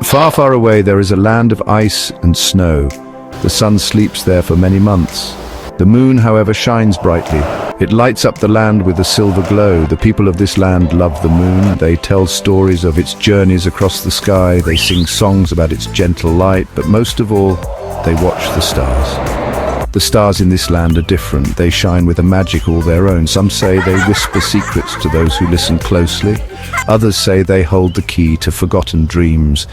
Far, far away there is a land of ice and snow. The sun sleeps there for many months. The moon, however, shines brightly. It lights up the land with a silver glow. The people of this land love the moon. They tell stories of its journeys across the sky. They sing songs about its gentle light, but most of all, they watch the stars. The stars in this land are different. They shine with a magic all their own. Some say they whisper secrets to those who listen closely. Others say they hold the key to forgotten dreams.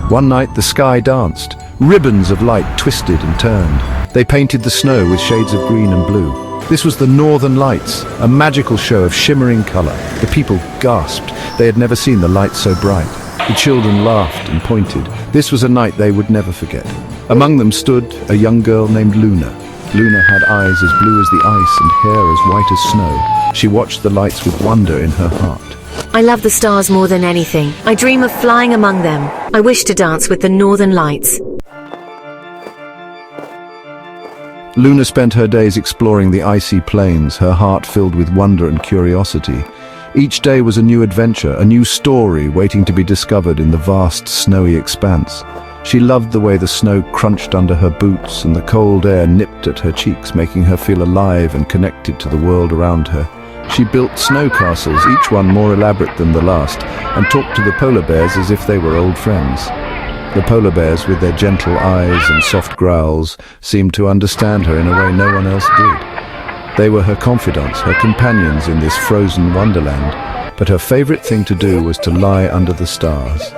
One night the sky danced. Ribbons of light twisted and turned. They painted the snow with shades of green and blue. This was the Northern Lights, a magical show of shimmering color. The people gasped. They had never seen the light so bright. The children laughed and pointed. This was a night they would never forget. Among them stood a young girl named Luna. Luna had eyes as blue as the ice and hair as white as snow. She watched the lights with wonder in her heart. I love the stars more than anything. I dream of flying among them. I wish to dance with the Northern Lights. Luna spent her days exploring the icy plains, her heart filled with wonder and curiosity. Each day was a new adventure, a new story waiting to be discovered in the vast, snowy expanse. She loved the way the snow crunched under her boots and the cold air nipped at her cheeks, making her feel alive and connected to the world around her. She built snow castles, each one more elaborate than the last, and talked to the polar bears as if they were old friends. The polar bears, with their gentle eyes and soft growls, seemed to understand her in a way no one else did. They were her confidants, her companions in this frozen wonderland, but her favorite thing to do was to lie under the stars.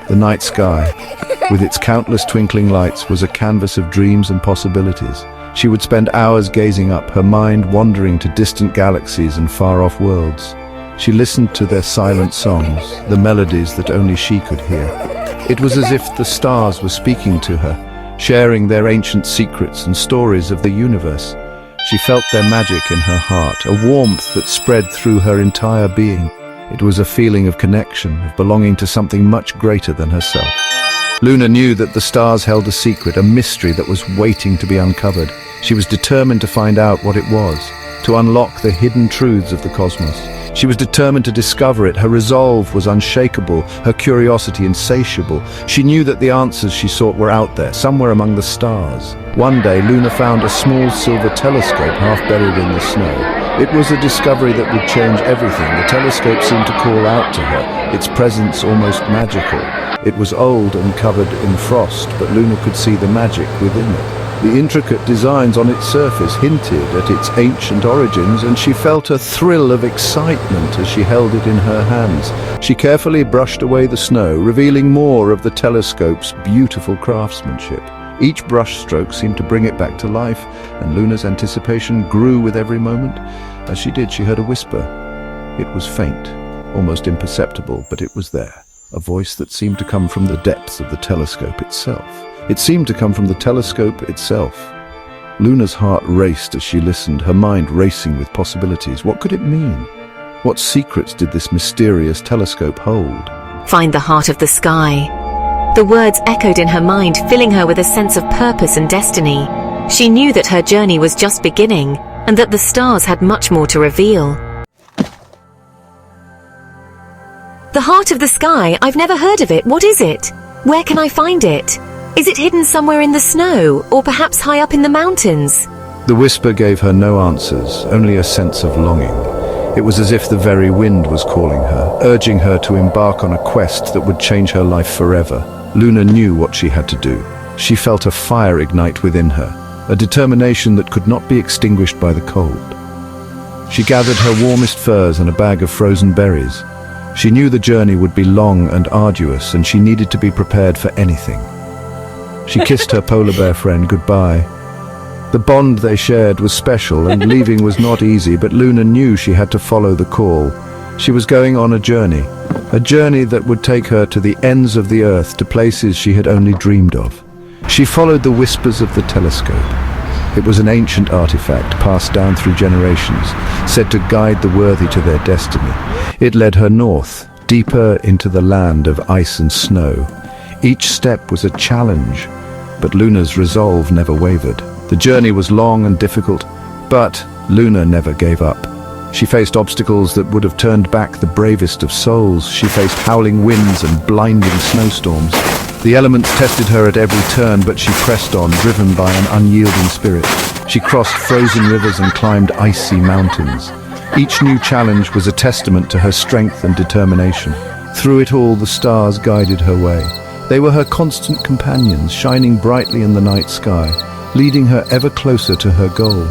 The night sky, with its countless twinkling lights, was a canvas of dreams and possibilities. She would spend hours gazing up, her mind wandering to distant galaxies and far-off worlds. She listened to their silent songs, the melodies that only she could hear. It was as if the stars were speaking to her, sharing their ancient secrets and stories of the universe. She felt their magic in her heart, a warmth that spread through her entire being. It was a feeling of connection, of belonging to something much greater than herself. Luna knew that the stars held a secret, a mystery that was waiting to be uncovered. She was determined to find out what it was, to unlock the hidden truths of the cosmos. She was determined to discover it. Her resolve was unshakable, her curiosity insatiable. She knew that the answers she sought were out there, somewhere among the stars. One day, Luna found a small silver telescope half buried in the snow. It was a discovery that would change everything. The telescope seemed to call out to her, its presence almost magical. It was old and covered in frost, but Luna could see the magic within it. The intricate designs on its surface hinted at its ancient origins, and she felt a thrill of excitement as she held it in her hands. She carefully brushed away the snow, revealing more of the telescope's beautiful craftsmanship. Each brushstroke seemed to bring it back to life, and Luna's anticipation grew with every moment. As she did, she heard a whisper. It was faint, almost imperceptible, but it was there. A voice that seemed to come from the depths of the telescope itself. It seemed to come from the telescope itself. Luna's heart raced as she listened, her mind racing with possibilities. What could it mean? What secrets did this mysterious telescope hold? Find the heart of the sky. The words echoed in her mind, filling her with a sense of purpose and destiny. She knew that her journey was just beginning, and that the stars had much more to reveal. The heart of the sky, I've never heard of it. What is it? Where can I find it? Is it hidden somewhere in the snow, or perhaps high up in the mountains? The whisper gave her no answers, only a sense of longing. It was as if the very wind was calling her, urging her to embark on a quest that would change her life forever. Luna knew what she had to do. She felt a fire ignite within her, a determination that could not be extinguished by the cold. She gathered her warmest furs and a bag of frozen berries. She knew the journey would be long and arduous, and she needed to be prepared for anything. She kissed her polar bear friend goodbye. The bond they shared was special, and leaving was not easy, but Luna knew she had to follow the call. She was going on a journey that would take her to the ends of the earth, to places she had only dreamed of. She followed the whispers of the telescope. It was an ancient artifact passed down through generations, said to guide the worthy to their destiny. It led her north, deeper into the land of ice and snow. Each step was a challenge, but Luna's resolve never wavered. The journey was long and difficult, but Luna never gave up. She faced obstacles that would have turned back the bravest of souls. She faced howling winds and blinding snowstorms. The elements tested her at every turn, but she pressed on, driven by an unyielding spirit. She crossed frozen rivers and climbed icy mountains. Each new challenge was a testament to her strength and determination. Through it all, the stars guided her way. They were her constant companions, shining brightly in the night sky, leading her ever closer to her goal.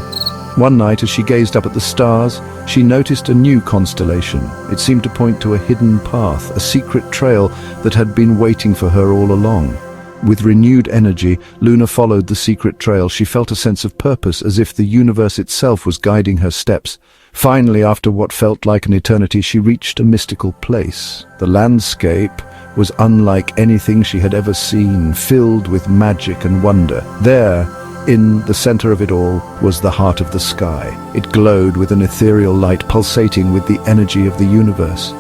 One night, as she gazed up at the stars, she noticed a new constellation. It seemed to point to a hidden path, a secret trail that had been waiting for her all along. With renewed energy, Luna followed the secret trail. She felt a sense of purpose, as if the universe itself was guiding her steps. Finally, after what felt like an eternity, she reached a mystical place. The landscape was unlike anything she had ever seen, filled with magic and wonder. There, in the center of it all, was the heart of the sky. It glowed with an ethereal light, pulsating with the energy of the universe.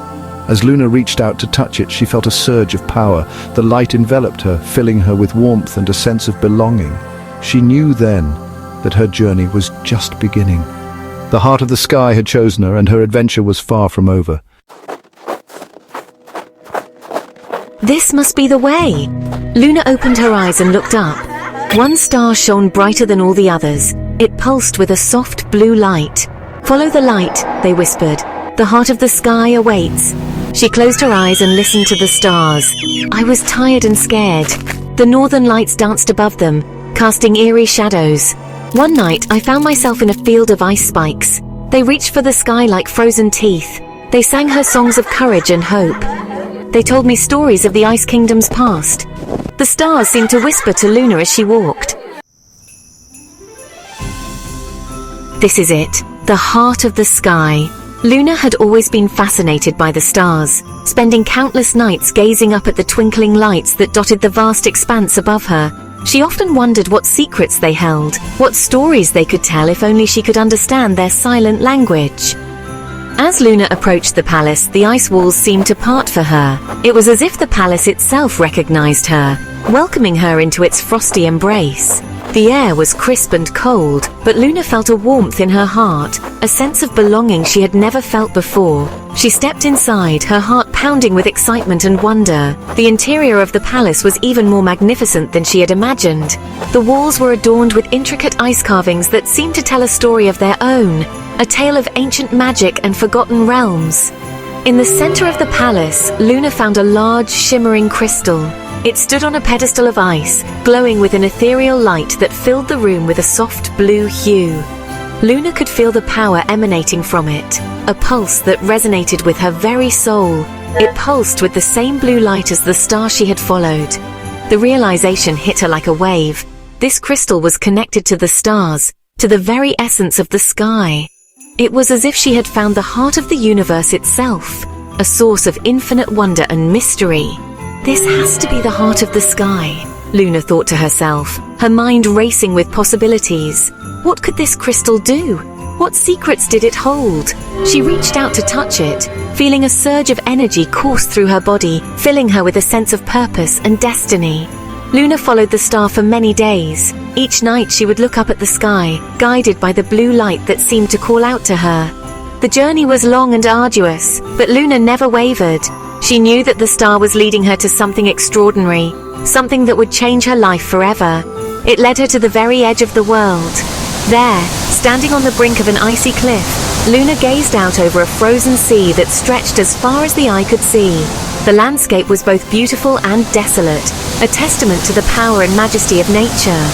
As Luna reached out to touch it, she felt a surge of power. The light enveloped her, filling her with warmth and a sense of belonging. She knew then that her journey was just beginning. The heart of the sky had chosen her, and her adventure was far from over. This must be the way. Luna opened her eyes and looked up. One star shone brighter than all the others. It pulsed with a soft blue light. "Follow the light," they whispered. "The heart of the sky awaits." She closed her eyes and listened to the stars. I was tired and scared. The northern lights danced above them, casting eerie shadows. One night, I found myself in a field of ice spikes. They reached for the sky like frozen teeth. They sang her songs of courage and hope. They told me stories of the Ice Kingdom's past. The stars seemed to whisper to Luna as she walked. This is it, the heart of the sky. Luna had always been fascinated by the stars, spending countless nights gazing up at the twinkling lights that dotted the vast expanse above her. She often wondered what secrets they held, what stories they could tell if only she could understand their silent language. As Luna approached the palace, the ice walls seemed to part for her. It was as if the palace itself recognized her, welcoming her into its frosty embrace. The air was crisp and cold, but Luna felt a warmth in her heart, a sense of belonging she had never felt before. She stepped inside, her heart pounding with excitement and wonder. The interior of the palace was even more magnificent than she had imagined. The walls were adorned with intricate ice carvings that seemed to tell a story of their own, a tale of ancient magic and forgotten realms. In the center of the palace, Luna found a large, shimmering crystal. It stood on a pedestal of ice, glowing with an ethereal light that filled the room with a soft blue hue. Luna could feel the power emanating from it, a pulse that resonated with her very soul. It pulsed with the same blue light as the star she had followed. The realization hit her like a wave. This crystal was connected to the stars, to the very essence of the sky. It was as if she had found the heart of the universe itself, a source of infinite wonder and mystery. This has to be the heart of the sky, Luna thought to herself, her mind racing with possibilities. What could this crystal do? What secrets did it hold? She reached out to touch it, feeling a surge of energy course through her body, filling her with a sense of purpose and destiny. Luna followed the star for many days. Each night she would look up at the sky, guided by the blue light that seemed to call out to her. The journey was long and arduous, but Luna never wavered. She knew that the star was leading her to something extraordinary, something that would change her life forever. It led her to the very edge of the world. There, standing on the brink of an icy cliff, Luna gazed out over a frozen sea that stretched as far as the eye could see. The landscape was both beautiful and desolate, a testament to the power and majesty of nature.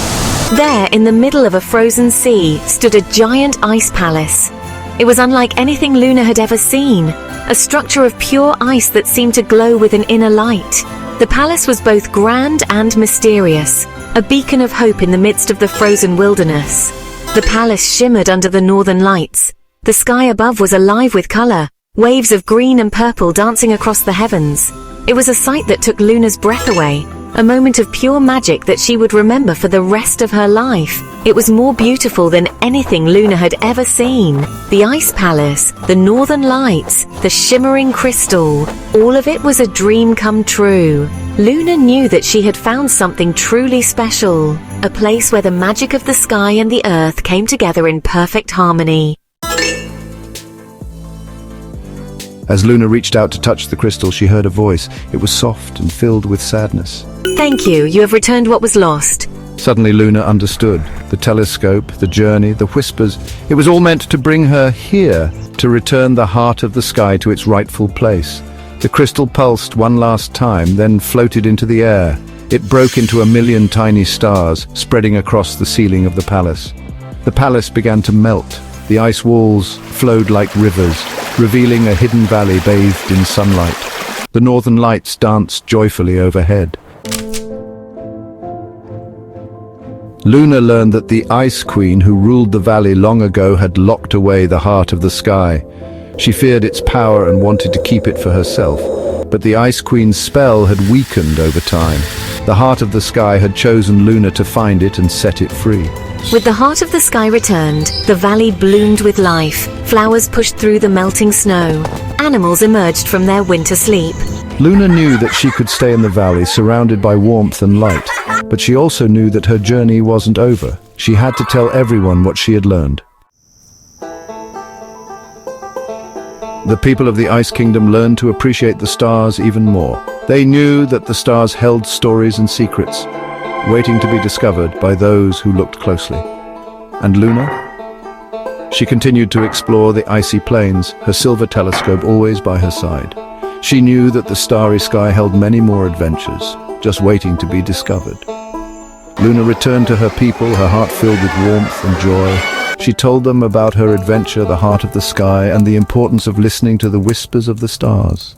There, in the middle of a frozen sea, stood a giant ice palace. It was unlike anything Luna had ever seen, a structure of pure ice that seemed to glow with an inner light. The palace was both grand and mysterious, a beacon of hope in the midst of the frozen wilderness. The palace shimmered under the northern lights. The sky above was alive with color, waves of green and purple dancing across the heavens. It was a sight that took Luna's breath away, a moment of pure magic that she would remember for the rest of her life. It was more beautiful than anything Luna had ever seen. The ice palace, the northern lights, the shimmering crystal, all of it was a dream come true. Luna knew that she had found something truly special, a place where the magic of the sky and the earth came together in perfect harmony. As Luna reached out to touch the crystal, she heard a voice. It was soft and filled with sadness. Thank you, you have returned what was lost. Suddenly Luna understood. The telescope, the journey, the whispers. It was all meant to bring her here, to return the heart of the sky to its rightful place. The crystal pulsed one last time, then floated into the air. It broke into 1,000,000 tiny stars, spreading across the ceiling of the palace. The palace began to melt. The ice walls flowed like rivers, revealing a hidden valley bathed in sunlight. The northern lights danced joyfully overhead. Luna learned that the Ice Queen who ruled the valley long ago had locked away the heart of the sky. She feared its power and wanted to keep it for herself. But the Ice Queen's spell had weakened over time. The heart of the sky had chosen Luna to find it and set it free. With the heart of the sky returned, the valley bloomed with life. Flowers pushed through the melting snow. Animals emerged from their winter sleep. Luna knew that she could stay in the valley surrounded by warmth and light, but she also knew that her journey wasn't over. She had to tell everyone what she had learned. The people of the Ice Kingdom learned to appreciate the stars even more. They knew that the stars held stories and secrets, waiting to be discovered by those who looked closely. And Luna? She continued to explore the icy plains, her silver telescope always by her side. She knew that the starry sky held many more adventures, just waiting to be discovered. Luna returned to her people, her heart filled with warmth and joy. She told them about her adventure, the heart of the sky, and the importance of listening to the whispers of the stars.